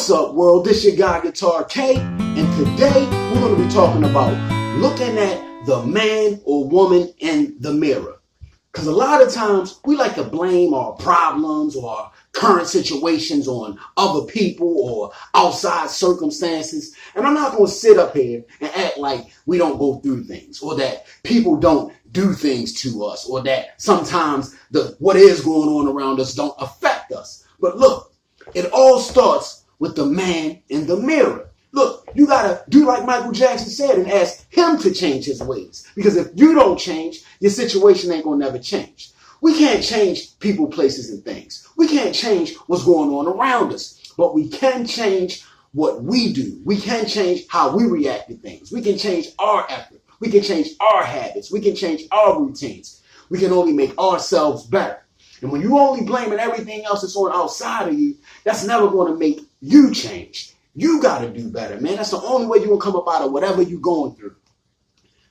What's up, world? This your guy Guitar K, and today we're going to be talking about looking at the man or woman in the mirror. Because a lot of times we like to blame our problems or our current situations on other people or outside circumstances. And I'm not going to sit up here and act like we don't go through things or that people don't do things to us or that sometimes what is going on around us don't affect us. But look, it all starts with the man in the mirror. Look, you gotta do like Michael Jackson said and ask him to change his ways. Because if you don't change, your situation ain't gonna never change. We can't change people, places, and things. We can't change what's going on around us. But we can change what we do. We can change how we react to things. We can change our effort. We can change our habits. We can change our routines. We can only make ourselves better. And when you only blaming everything else that's on outside of you, that's never going to make you change. You got to do better, man. That's the only way you're going to come up out of whatever you're going through.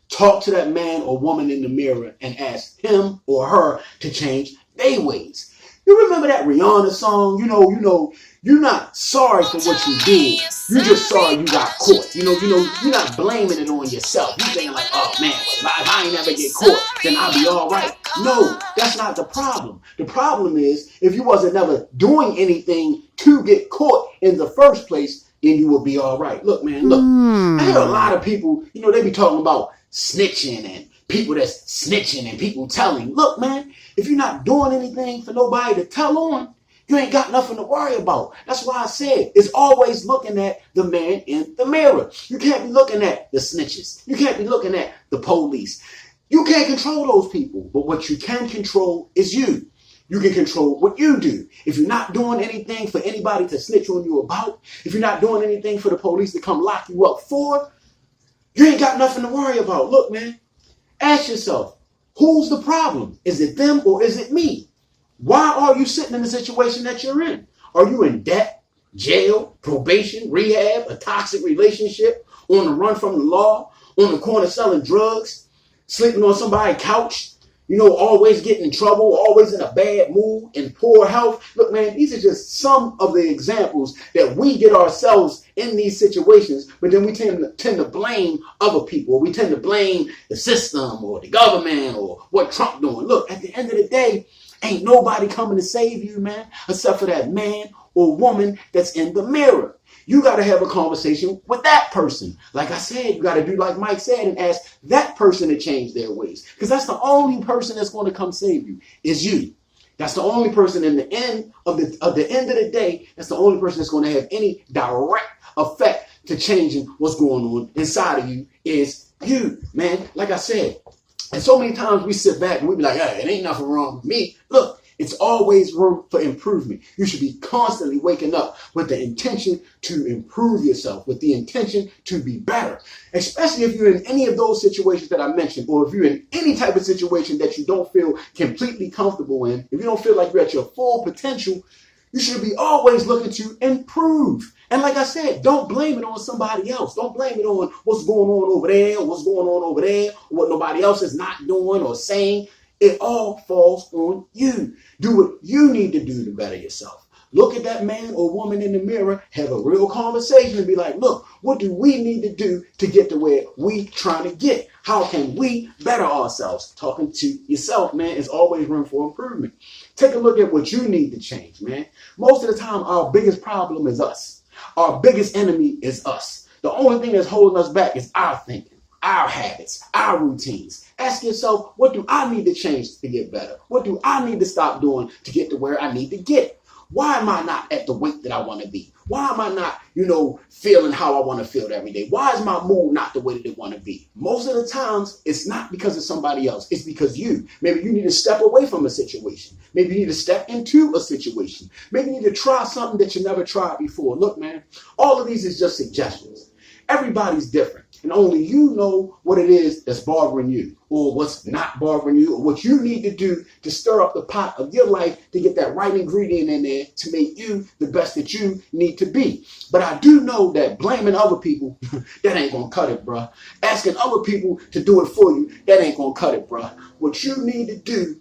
Talk to that man or woman in the mirror and ask him or her to change their ways. You remember that Rihanna song? You know, you're not sorry for what you did. You're just sorry you got caught. You're not blaming it on yourself. You're thinking like, oh man, well, if I ain't never get caught, then I'll be all right. No, that's not the problem. The problem is if you wasn't never doing anything to get caught in the first place, then you will be all right. Look, man, look. I hear a lot of people, they be talking about snitching and people that's snitching and people telling. Look, man, if you're not doing anything for nobody to tell on, you ain't got nothing to worry about. That's why I said it's always looking at the man in the mirror. You can't be looking at the snitches. You can't be looking at the police. You can't control those people. But what you can control is you. You can control what you do. If you're not doing anything for anybody to snitch on you about, if you're not doing anything for the police to come lock you up for, you ain't got nothing to worry about. Look, man, ask yourself, who's the problem? Is it them or is it me? Why are you sitting in the situation that you're in? Are you in debt, jail, probation, rehab, a toxic relationship, on the run from the law, on the corner selling drugs, sleeping on somebody's couch, always getting in trouble, always in a bad mood, in poor health? Look, man, these are just some of the examples that we get ourselves in these situations, but then we tend to blame other people. We tend to blame the system or the government or what Trump doing. Look, at the end of the day, ain't nobody coming to save you, man, except for that man or woman that's in the mirror. You got to have a conversation with that person. Like I said, you got to do like Mike said and ask that person to change their ways. Because that's the only person that's going to come save you is you. That's the only person in the end of the day, that's the only person that's going to have any direct effect to changing what's going on inside of you is you, man. Like I said, and so many times we sit back and we be like, hey, it ain't nothing wrong with me. Look, it's always room for improvement. You should be constantly waking up with the intention to improve yourself, with the intention to be better. Especially if you're in any of those situations that I mentioned, or if you're in any type of situation that you don't feel completely comfortable in, if you don't feel like you're at your full potential, you should be always looking to improve. And like I said, don't blame it on somebody else. Don't blame it on what's going on over there, or what's going on over there, or what nobody else is not doing or saying. It all falls on you. Do what you need to do to better yourself. Look at that man or woman in the mirror, have a real conversation and be like, look, what do we need to do to get to where we trying to get? How can we better ourselves? Talking to yourself, man, is always room for improvement. Take a look at what you need to change, man. Most of the time, our biggest problem is us. Our biggest enemy is us. The only thing that's holding us back is our thinking, our habits, our routines. Ask yourself, what do I need to change to get better? What do I need to stop doing to get to where I need to get? Why am I not at the weight that I want to be? Why am I not, feeling how I want to feel every day? Why is my mood not the way that it want to be? Most of the times, it's not because of somebody else. It's because you. Maybe you need to step away from a situation. Maybe you need to step into a situation. Maybe you need to try something that you never tried before. Look, man, all of these is just suggestions. Everybody's different. And only you know what it is that's bothering you, or what's not bothering you, or what you need to do to stir up the pot of your life to get that right ingredient in there to make you the best that you need to be. But I do know that blaming other people, that ain't gonna cut it, bruh. Asking other people to do it for you, that ain't gonna cut it, bruh. What you need to do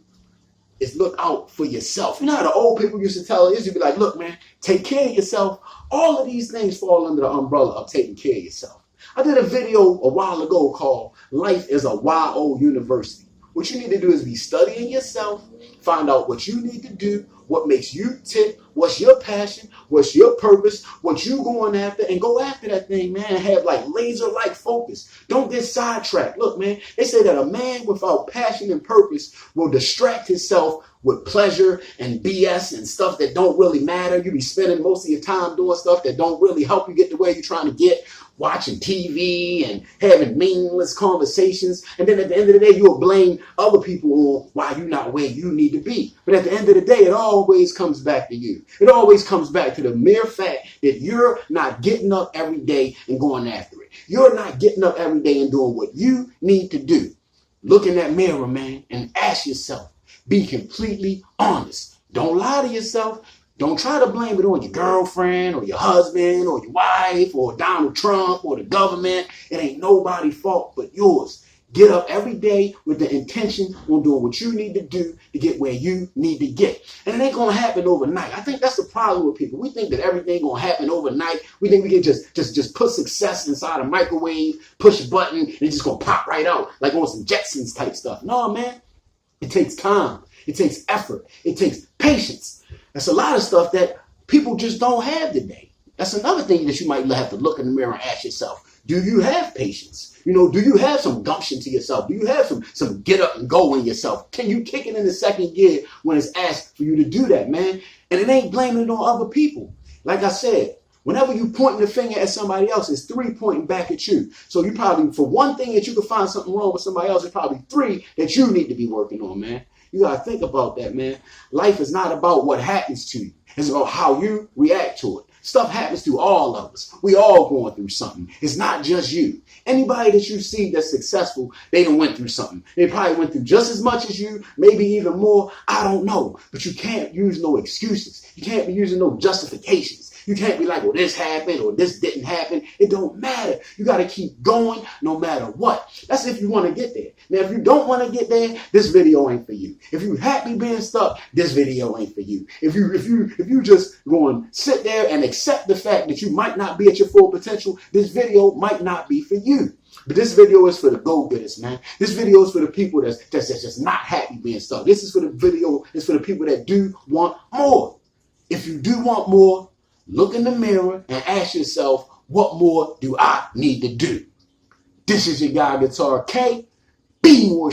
is look out for yourself. You know how the old people used to tell us, you'd be like, look, man, take care of yourself. All of these things fall under the umbrella of taking care of yourself. I did a video a while ago called Life is a YO University. What you need to do is be studying yourself, find out what you need to do, what makes you tick, what's your passion, what's your purpose, what you going after, and go after that thing, man, and have like laser-like focus. Don't get sidetracked. Look, man, they say that a man without passion and purpose will distract himself with pleasure and BS and stuff that don't really matter. You be spending most of your time doing stuff that don't really help you get to where you're trying to get, watching TV and having meaningless conversations. And then at the end of the day, you'll blame other people on why you're not where you need to be. But at the end of the day, it always comes back to you. It always comes back to the mere fact that you're not getting up every day and going after it. You're not getting up every day and doing what you need to do. Look in that mirror, man, and ask yourself. Be completely honest. Don't lie to yourself. Don't try to blame it on your girlfriend or your husband or your wife or Donald Trump or the government. It ain't nobody's fault but yours. Get up every day with the intention on doing what you need to do to get where you need to get. And it ain't going to happen overnight. I think that's the problem with people. We think that everything going to happen overnight. We think we can just put success inside a microwave, push a button, and it's just going to pop right out like on some Jetsons type stuff. No, man. It takes time. It takes effort. It takes patience. That's a lot of stuff that people just don't have today. That's another thing that you might have to look in the mirror and ask yourself. Do you have patience? Do you have some gumption to yourself? Do you have some get up and go in yourself? Can you kick it in the second gear when it's asked for you to do that, man? And it ain't blaming it on other people. Like I said, whenever you pointing the finger at somebody else, it's 3 pointing back at you. So you probably, for one thing that you can find something wrong with somebody else, it's probably 3 that you need to be working on, man. You got to think about that, man. Life is not about what happens to you. It's about how you react to it. Stuff happens to all of us. We all going through something. It's not just you. Anybody that you see that's successful, they done went through something. They probably went through just as much as you, maybe even more. I don't know. But you can't use no excuses. You can't be using no justifications. You can't be like, well, this happened or this didn't happen. It don't matter. You got to keep going no matter what. That's if you want to get there. Now, if you don't want to get there, this video ain't for you. If you happy being stuck, this video ain't for you. If you just going to sit there and accept the fact that you might not be at your full potential, this video might not be for you. But this video is for the go-getters, man. This video is for the people that's just not happy being stuck. This is for the video. It's for the people that do want more. If you do want more, look in the mirror and ask yourself, what more do I need to do? This is your guy, Guitar K. Be more